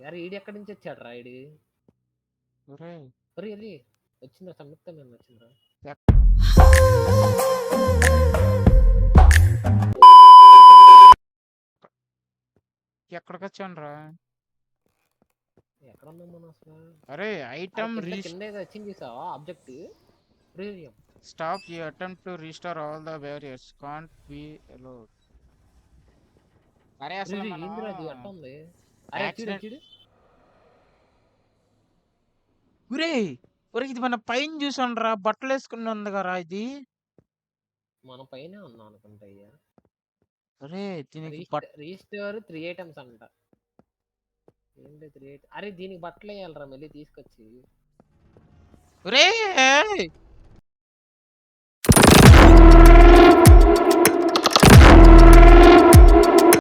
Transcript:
అరే ఈడు ఎక్కడి నుంచి వచ్చాడు రా ఈడు? ఒరేయ్ ఒరే ఇది వచ్చిందా? సంయుక్త మేము వచ్చిందా? ఎక్కడికి వచ్చాను రా? ఎక్కడ ఉన్నాం మనం అసలు? అరే ఐటమ్ కింద ఏదో వచ్చింది చూసావా object? Premium stop you attempt to restore all the barriers can't be allowed. అరే అసలు మనం ఏంద్రా అది అట్ట ఉంది? అరే చూడు యాక్సిడెంట్. చూడు. ఒరేయ్ ఒరేయ్ ఇది మన పైన చూసాను రా, బట్టలు వేసుకుని ఉంది కదా ఇది. మన పైన ఉన్నాం అనుకుంటా అయ్యా. అరే దీనికి రీస్టోర్ 3 ఐటమ్స్ అంట. ఏంటి 3 ఐటమ్స్? అరే దీనికి బట్టలు వేయాలరా మళ్ళీ తీసుకొచ్చి. ఒరేయ్